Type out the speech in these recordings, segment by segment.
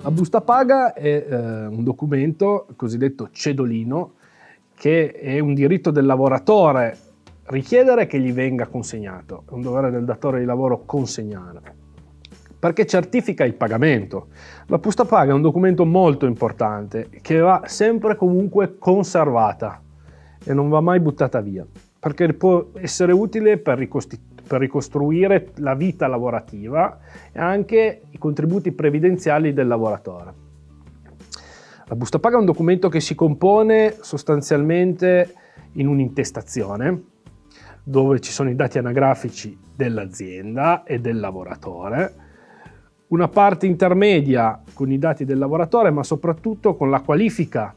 La busta paga è un documento cosiddetto cedolino, che è un diritto del lavoratore richiedere che gli venga consegnato, è un dovere del datore di lavoro consegnare, perché certifica il pagamento. La busta paga è un documento molto importante che va sempre comunque conservata e non va mai buttata via, perché può essere utile per ricostruire la vita lavorativa e anche i contributi previdenziali del lavoratore. La busta paga è un documento che si compone sostanzialmente in un'intestazione dove ci sono i dati anagrafici dell'azienda e del lavoratore, una parte intermedia con i dati del lavoratore, ma soprattutto con la qualifica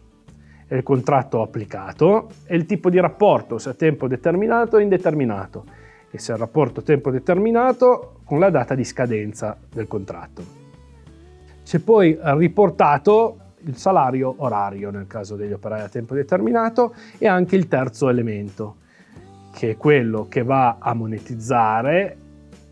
e il contratto applicato e il tipo di rapporto, se a tempo determinato o indeterminato, e se il rapporto a tempo determinato con la data di scadenza del contratto. C'è poi riportato il salario orario nel caso degli operai a tempo determinato e anche il terzo elemento, che è quello che va a monetizzare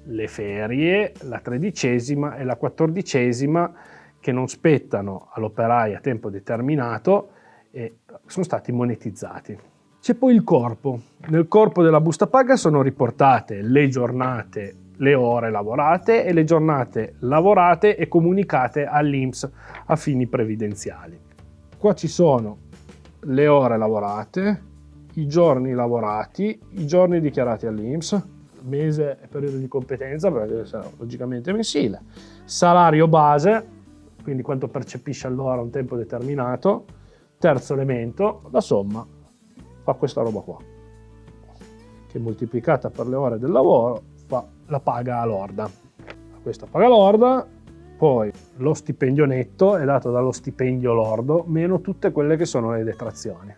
le ferie, la 13ª e la 14ª, che non spettano all'operaio a tempo determinato e sono stati monetizzati. C'è poi il corpo. Nel corpo della busta paga sono riportate le giornate, le ore lavorate e le giornate lavorate e comunicate all'INPS a fini previdenziali. Qua ci sono le ore lavorate, i giorni lavorati, i giorni dichiarati all'INPS, mese e periodo di competenza, perché sarà logicamente mensile, salario base, quindi quanto percepisce all'ora un tempo determinato, terzo elemento, la somma, fa questa roba qua, che moltiplicata per le ore del lavoro fa la paga lorda. Questa paga lorda, poi lo stipendio netto è dato dallo stipendio lordo, meno tutte quelle che sono le detrazioni.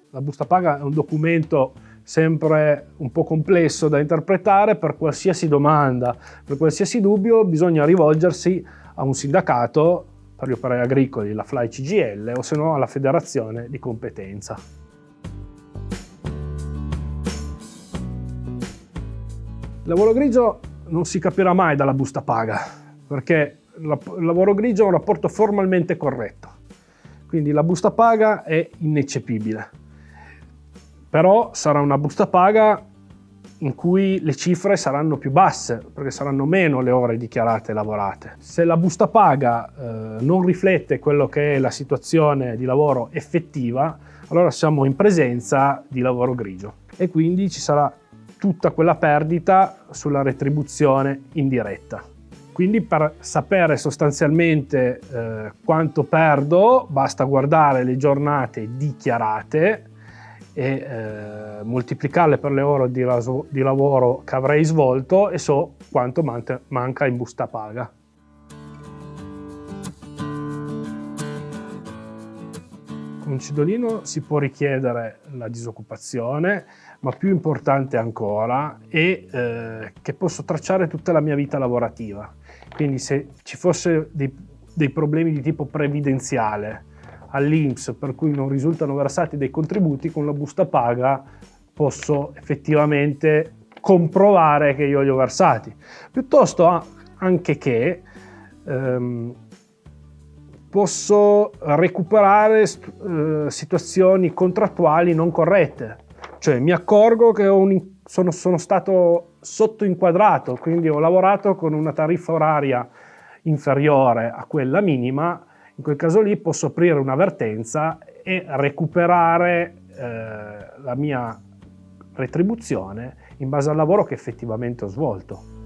La busta paga è un documento sempre un po' complesso da interpretare. Per qualsiasi domanda, per qualsiasi dubbio, bisogna rivolgersi a un sindacato per gli operai agricoli, la FLAI CGIL, o se no alla federazione di competenza. Il lavoro grigio non si capirà mai dalla busta paga, perché il lavoro grigio è un rapporto formalmente corretto, quindi la busta paga è ineccepibile. Però sarà una busta paga in cui le cifre saranno più basse, perché saranno meno le ore dichiarate e lavorate. Se la busta paga non riflette quello che è la situazione di lavoro effettiva, allora siamo in presenza di lavoro grigio e quindi ci sarà tutta quella perdita sulla retribuzione indiretta. Quindi per sapere sostanzialmente quanto perdo, basta guardare le giornate dichiarate e moltiplicarle per le ore di lavoro che avrei svolto e so quanto manca in busta paga. Con un cedolino si può richiedere la disoccupazione, ma più importante ancora è che posso tracciare tutta la mia vita lavorativa. Quindi se ci fosse dei problemi di tipo previdenziale all'INPS per cui non risultano versati dei contributi, con la busta paga posso effettivamente comprovare che io li ho versati, piuttosto anche che posso recuperare situazioni contrattuali non corrette, cioè mi accorgo che sono stato sottoinquadrato, quindi ho lavorato con una tariffa oraria inferiore a quella minima. In quel caso lì posso aprire un'avvertenza e recuperare la mia retribuzione in base al lavoro che effettivamente ho svolto.